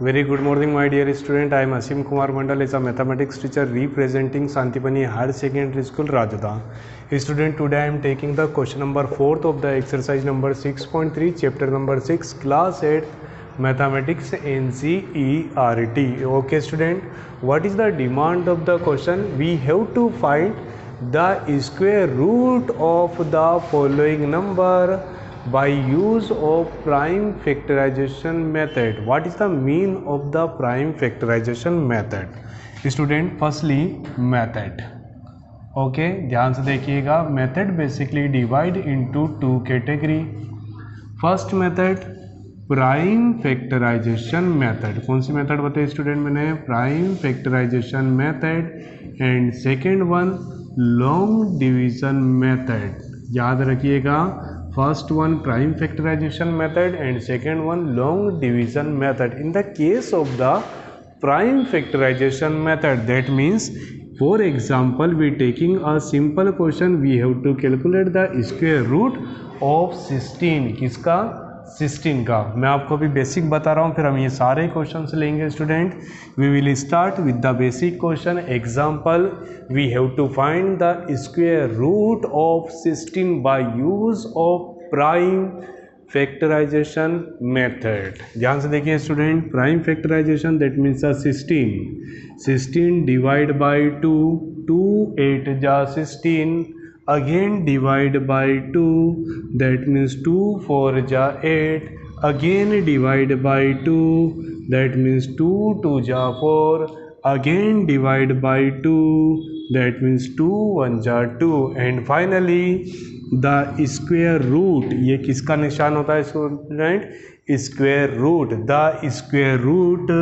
Very good morning, my dear student. I am Asim Kumar Mandal, as a mathematics teacher representing Santipani Higher Secondary School, Rajasthan. Student, today I am taking the question number 4th of the exercise number 6.3, chapter number 6, class 8, mathematics NCERT. Okay, student, what is the demand of the question? We have to find the square root of the following number by use of prime factorization method. What is the mean of the prime factorization method? Student, firstly method. Okay, ध्यान से देखिएगा. Method basically divide into two category. First method prime factorization method. कौन सी method बताइए student मैंने? Prime factorization method. And second one long division method. याद रखिएगा, first one prime factorization method and second one long division method. In the case of the prime factorization method, that means for example we taking a simple question, we have to calculate the square root of 16. किसका? 16 का. मैं आपको अभी basic बता रहा हूँ, फिर हम ये सारे क्वेश्चंस लेंगे student. We will start with the basic question. Example, we have to find the square root of 16 by use of prime factorization method. ध्यान से देखिए student, prime factorization that means 16 divide by 2, 2 8 जा 16. Again divide by 2, that means 2 4 ja 8. Again divide by 2, that means 2 2 ja 4. Again divide by 2, that means 2 1 ja 2. And finally the square root, ये किसका निशान होता है student? Square root. The square root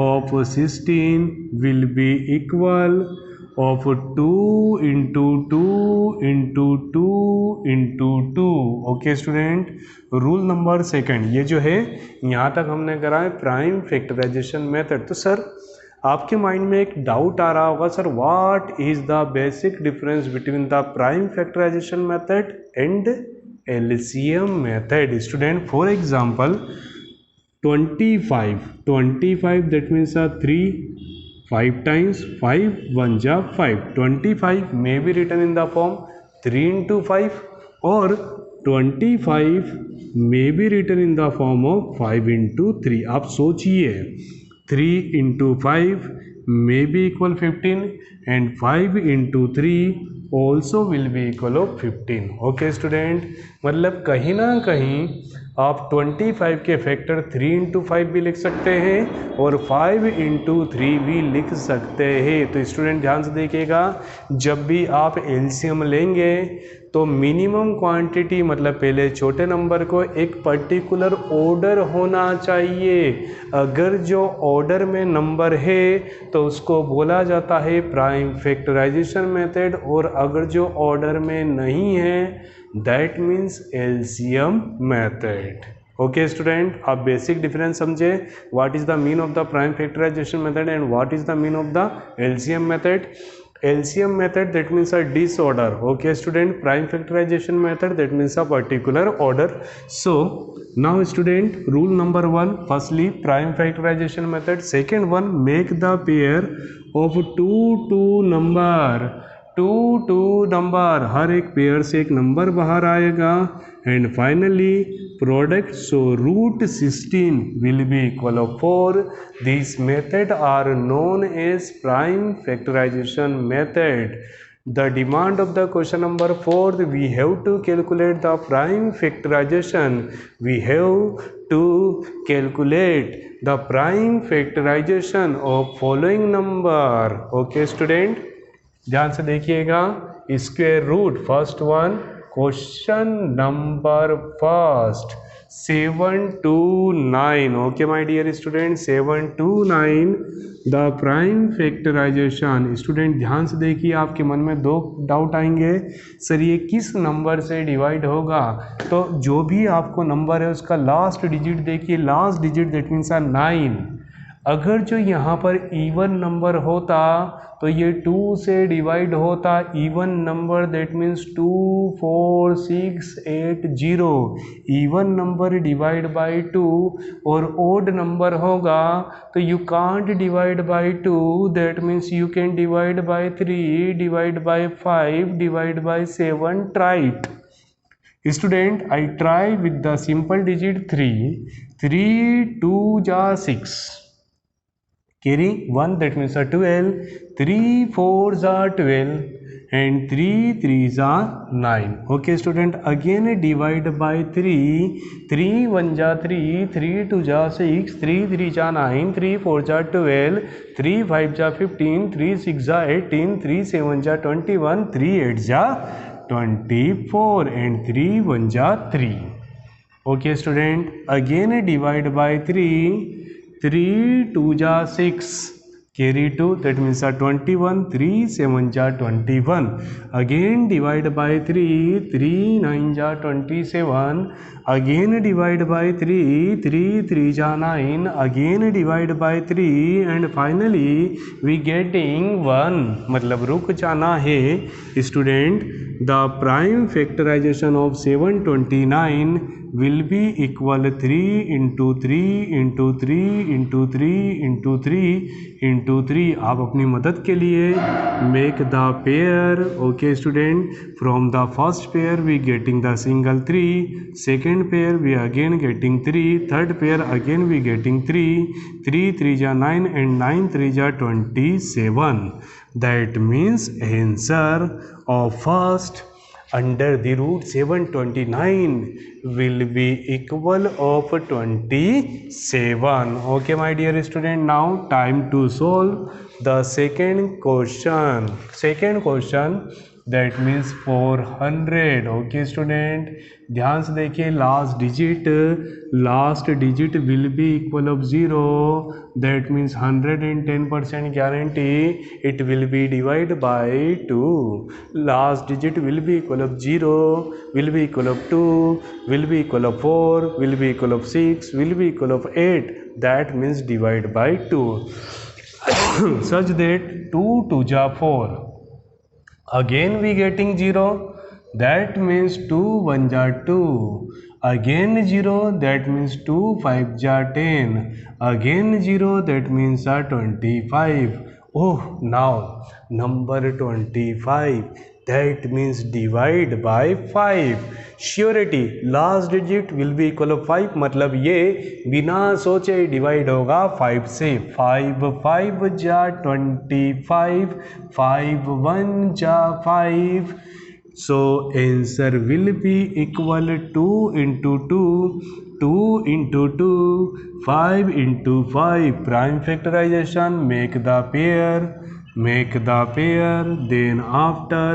of 16 will be equal of 2 into 2 into 2 into 2. Okay student, rule number second. ये जो है यहाँ तक हमने करा है प्राइम फैक्टराइजेशन मेथड. तो सर आपके माइंड में एक डाउट आ रहा होगा, sir what is the basic difference between the prime factorization method and LCM method. Student, for example 25 that means 3 5 times 5 1 ja 5. 25 may be written in the form 3 into 5 or 25 may be written in the form of 5 into 3. आप सोचिए, 3 into 5 may be equal 15 and 5 into 3 also will be equal of 15. Okay student, मतलब कहीं ना कहीं आप 25 के factor 3 into 5 भी लिख सकते हैं और 5 into 3 भी लिख सकते हैं. तो स्टूडेंट ध्यान से देखिएगा, जब भी आप एलसीएम लेंगे तो मिनिमम क्वांटिटी, मतलब पहले छोटे नंबर को एक पर्टिकुलर ऑर्डर होना चाहिए. अगर जो ऑर्डर में नंबर है तो उसको बोला जाता है प्राइम फैक्टराइजेशन मेथड, और अगर जो ऑर्डर में नहीं है that means LCM method. Okay student, आप बेसिक डिफरेंस समझे. What is the mean of the prime factorization method and what is the mean of the LCM method. LCM method, that means a disorder. Okay student, prime factorization method, that means a particular order. So now student, rule number 1, firstly prime factorization method. Second one, make the pair of 2 number, हर एक pair से एक number बाहर आएगा. And finally product, so root 16 will be equal of 4. This method are known as prime factorization method. The demand of the question number 4, we have to calculate the prime factorization. We have to calculate the prime factorization of following number. Okay student, ध्यान से देखिएगा. Square root, first one, question number first 7 to 9. Okay my dear student, 7 to 9 the prime factorization. Student ध्यान से देखिए, आपके मन में दो डाउट आएंगे, सर ये किस नंबर से डिवाइड होगा. तो जो भी आपको नंबर है उसका लास्ट डिजिट देखिए, लास्ट डिजिट दैट मीन्स 9. अगर जो यहाँ पर इवन नंबर होता तो ये 2 से डिवाइड होता even number, that means 2 4 6 8 0, even number divide by 2, और ओड नंबर होगा तो you can't divide by 2, that means you can divide by 3, divide by 5, divide by 7, try it. Student, I try with the simple digit 3. 3 2 ja 6. Carry 1, that means a 12. 3 4 ja 12. And 3 3 ja 9. Okay student, again divide by 3. 3 1 ja 3. 3 2 ja 6. 3 3 ja 9. 3 4 ja 12. 3 5 ja 15. 3 6 ja 18. 3 7 ja 21. 3 8 ja 24 and 3 1 ja 3. Okay student, again divide by 3. 3 2 ja 6, carry 2, that means 21. 3 7 ja 21. Again divide by 3. 3 9 ja 27. Again divide by 3. 3 3 ja 9. Again divide by 3 and finally we getting 1. मतलब रुक जाना है student. The prime factorization of 729 will be equal 3 into 3 into 3 into 3 into 3 into 3. आप अपनी मदद के लिए make the pair. Okay student, from the first pair we getting the single 3, second pair we again getting 3, third pair again we getting 3, 3 3 ja 9 and 9 3 ja 27. That means answer of first under the root 729 will be equal of 27. Okay my dear student, now time to solve the second question. Second question, that means 400. Okay student, ध्यान से देखिए, last digit will be equal of 0, that means 110% guarantee it will be divide by 2. Last digit will be equal of 0, will be equal of 2, will be equal of 4, will be equal of 6, will be equal of 8, that means divide by 2. such that 2 2 ja 4. Again we getting 0, that means 2 1 ja 2. Again 0, that means 2 5 ja 10. Again 0, that means 25. Oh, now number 25, that means divide by 5. Surety, last digit will be equal of 5, मतलब ये बिना सोचे divide होगा 5 से. 5 5 जा 25, 5 1 जा 5. So answer will be equal 2 into 2, 2 into 2, 5 into 5. Prime factorization, make the pair, then after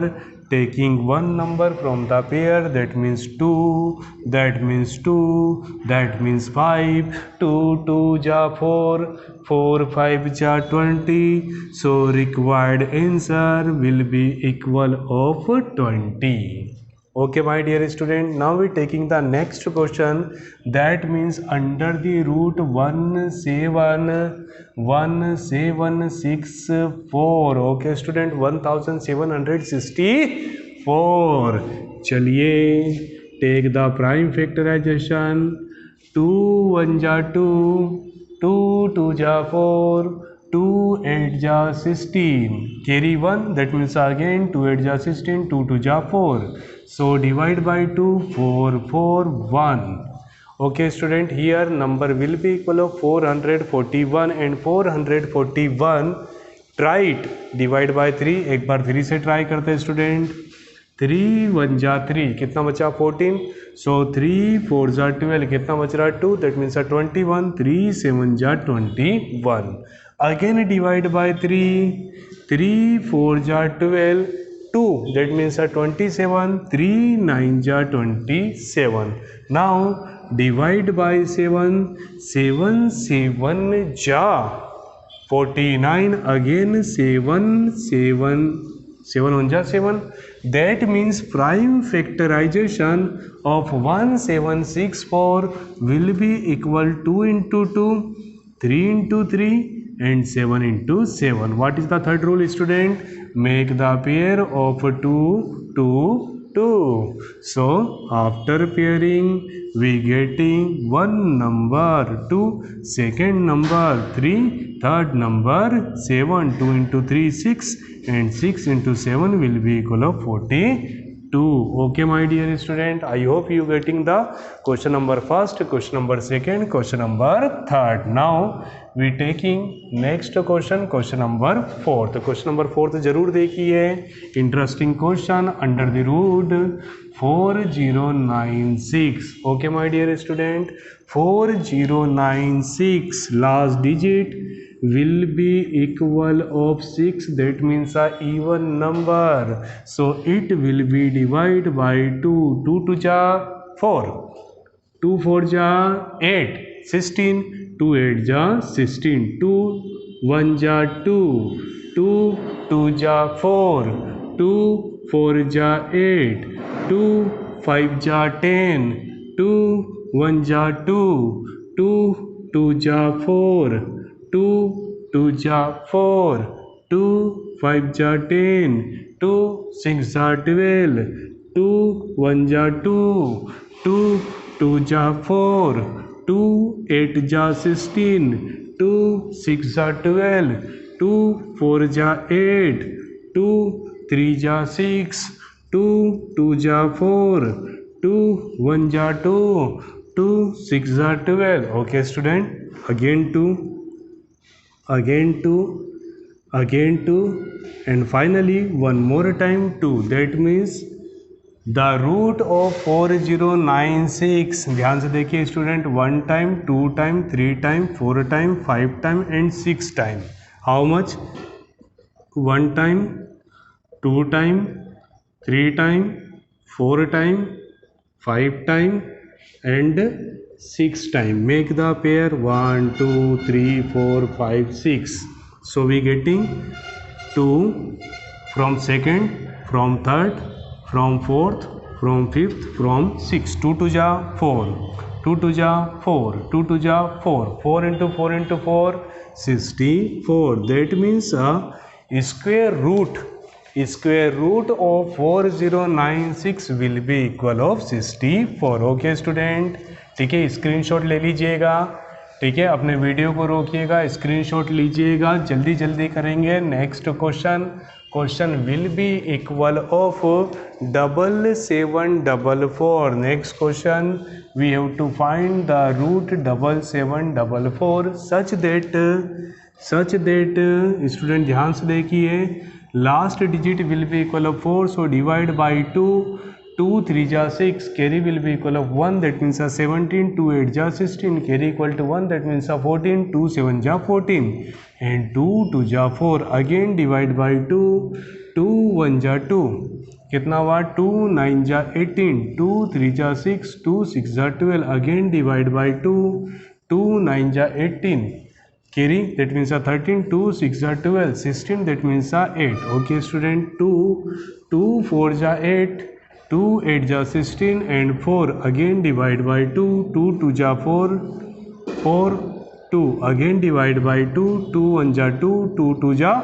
taking one number from the pair, that means 2, that means 2, that means 5, 2 2 ja 4, 4 5 ja 20. So required answer will be equal of 20. Okay my dear student, now we taking the next question, that means under the root 1764. Okay student, 1764. चलिए, take the prime factorization. 2 1 ja 2, 2 2 ja 4, 2 8 ja 16, carry 1, that means again 2 8 ja 16, 2 2 ja 4. So divide by 2, 4 4 1. Okay student, here number will be equal of 441 and 441. Try it, divide by 3. एक बार 3 से try करते हैं student. 3 1 जा 3, कितना बचा 14. सो 3 4 जा 12, कितना बच रहा 2, दैट मीन्स 21. 3 7 जा 21. Again divide by 3. 3 4 जा 12, 2, that means 27. 3 9 ja 27. Now divide by 7. 7 7 ja 49. Again 7 7 7 1 ja 7. That means prime factorization of 1764 will be equal 2 into 2, 3 into 3 and 7 into 7. What is the third rule, student? Make the pair of 2, 2, 2. So after pairing we getting one number 2, second number 3, third number 7. 2 into 3 6 and 6 into 7 will be equal of 42. Okay my dear student, I hope you getting the question number first, question number second, question number third. Now we taking next question, question number fourth. Question number fourth जरूर देखिए, interesting question under the root 4096. Okay my dear student, 4096 last digit will be equal of 6, that means a even number, so it will be divided by 2. 2 to ja 4, 2 4 ja 8, 16, 2 8 ja 16, 2 1 ja 2, 2 2 ja 4, 2 4 ja 8, 2 5 ja 10, 2 1 ja 2, 2 2 ja 4, 2 2 ja 4, 2 5 ja 10, 2 6 ja 12, 2 1 ja 2, 2 2 ja 4, 2 8 ja 16, 2 6 ja 12, 2 4 ja 8, 2 3 ja 6, 2 2 ja 4, 2 1 ja 2, 2 6 ja 12. Okay student, again 2, again 2, again 2, and finally one more time 2. That means the root of 4096, ध्यान से देखिए student, 1 time, 2 time, 3 time, 4 time, 5 time and 6 time. How much? 1 time, 2 time, 3 time, 4 time, 5 time and 6 time. Make the pair 1 2 3 4 5 6. So we getting 2 from second, from third, from fourth, from fifth, from sixth. 2 to ja 4, 2 to ja 4, 2 to ja 4, 4 into 4 into 4 64. That means square root of 4096 will be equal of 64. Okay student, ठीक है, screenshot ले लीजिएगा, ठीक है, अपने video को रोकिएगा, screenshot लीजिएगा, जल्दी जल्दी करेंगे. Next question will be equal of 7744. Next question we have to find the root 7744 such that student ध्यान से देखिए, last digit will be equal of 4, so divide by 2. 2 3 ja 6, carry will be equal of 1, that means 17. 2 8 ja 16, carry equal to 1, that means 14. 2 7 ja 14 and 2 2 ja 4, again divide by 2. 2 1 ja 2, कितना हुआ? 2 9 ja 18, 2 3 ja 6, 2 6 ja 12, again divide by 2. 2 9 ja 18, carry, that means 13. 2 6 ja 12, 16, that means 8. Okay student, 2 4 ja 8, 2 8 ja 16 and 4, again divide by 2. 2 2 ja 4, 4 2, again divide by 2. 2 1 ja 2, 2 2 ja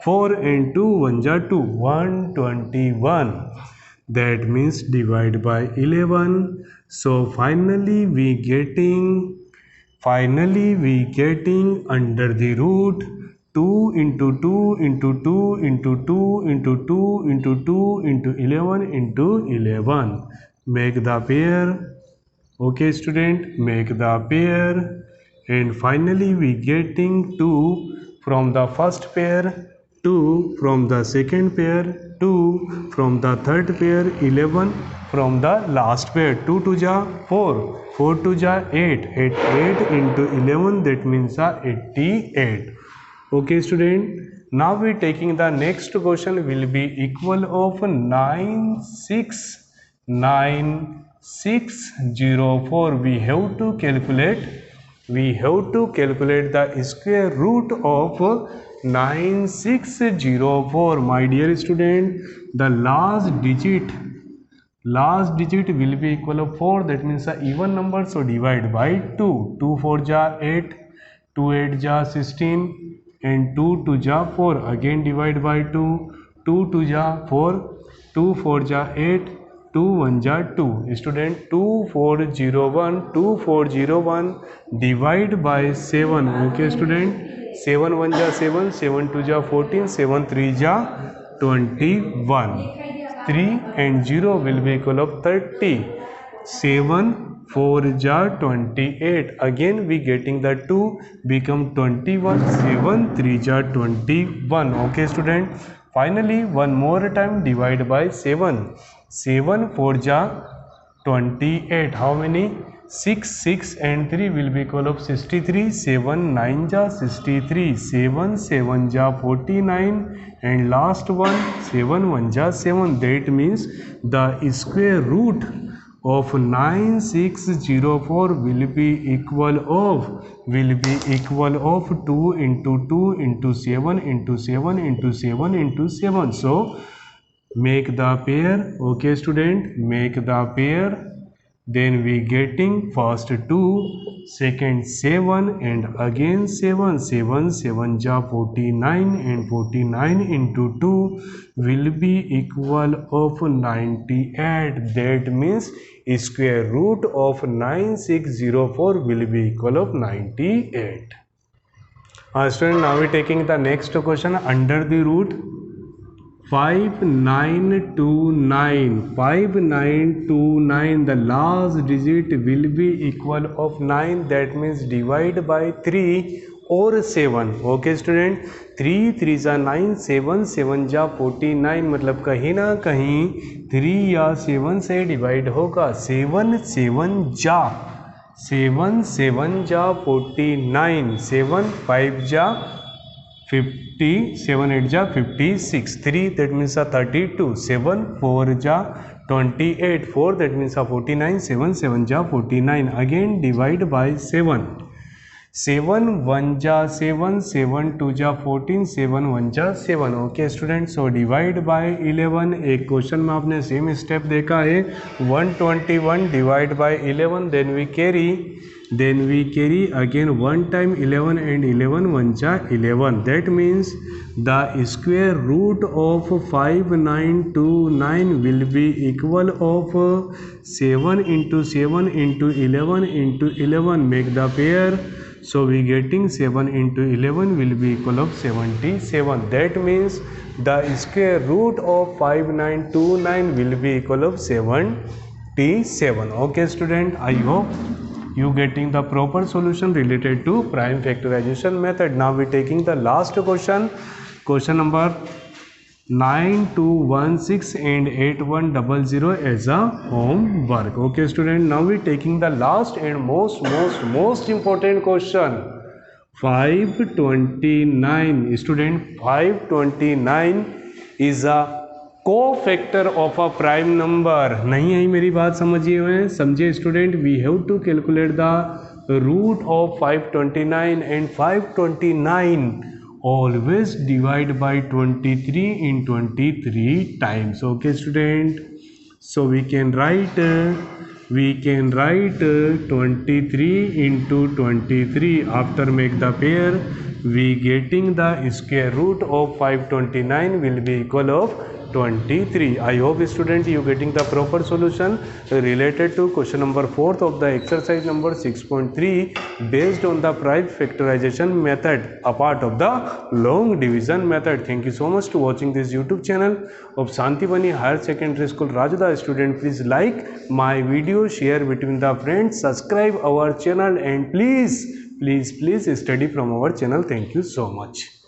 4 and 2 1 ja 2, 121. That means divide by 11. So finally we getting under the root 2 into 2 into 2 into 2 into 2 into 2 into 11 into 11. Make the pair. Okay student, make the pair, and finally we getting 2 from the first pair, 2 from the second pair, 2 from the third pair, 11 from the last pair. 2 to ja 4, 4 to ja 8, 8 into 11, that means 88. Okay student, now we taking the next question will be equal of 96964. We have to calculate the square root of 9604. My dear student, the last digit will be equal of 4, that means a even number, so divide by 2. 2 4 ja 8, 2 8 जा 16 and 2 2 जा 4. Again divide by 2. 2 2 जा 4, 2 4 जा 8, 2 1 जा 2. Student 2401 2401 divide by 7. Okay student, 7 1 जा 7, 7 2 जा 14, 7 3 जा 21. 3 and 0 will be equal of 30. 7 4 ja 28. Again we getting the 2 become 21. 7 3 ja 21. Okay student, finally one more time divide by 7. 7 4 ja 28. How many? 6 6 and 3 will be equal of 63. 7 9 ja 63. 7 7 ja 49 and last one 7 1 ja 7. That means the square root of 9604 will be equal of 2 into 2 into 7 into 7 into 7 into 7. So make the pair. Okay student, make the pair. Then we getting first 2, second 7 and again 7. 7 7 ja 49 and 49 into 2 will be equal of 98. That means square root of 9604 will be equal of 98. Student, now we taking the next question. Under the root 5929, 5929, the last digit will be equal of 9. That means divide by 3 or 7. Okay student, 3 3 जा 9, 7 7 जा 49. मतलब कहीं ना कहीं 3 या 7 से divide होगा. 7 7 जा 49. 7 5 जा 50, 7 8 जा 56. 3 that means 32. 7 4 जा 28. 4 that means 49. 7 7 जा 49. Again divide by 7. 7 1 जा 7, 7 2 जा 14, 7 1 जा 7. Okay student, so divide by 11. एक क्वेश्चन में आपने सेम स्टेप देखा है. 121 divide by 11. Then we carry again 1 time 11 and 11 1 जा 11. That means the square root of 5929 will be equal of 7 into 7 into 11 into 11. Make the pair. So we getting 7 into 11 will be equal of 77. That means the square root of 5929 will be equal of 77. Okay student, I hope you getting the proper solution related to prime factorization method. Now we taking the last question. Question number 9216 and 8100 as a homework. Okay student, now we taking the last and most important question. 529. Student, 529 is a co-factor of a prime number. नहीं है मेरी बात समझिए हुए समझिए student. We have to calculate the root of 529 and 529 always divide by 23 in 23 times. Okay student, so we can write 23 into 23. After make the pair, we getting the square root of 529 will be equal of 23. I hope student you getting the proper solution related to question number 4th of the exercise number 6.3 based on the prime factorization method, a part of the long division method. Thank you so much to watching this YouTube channel of Santipani Higher Secondary School Rajada. Student, please like my video, share between the friends, subscribe our channel and please study from our channel. Thank you so much.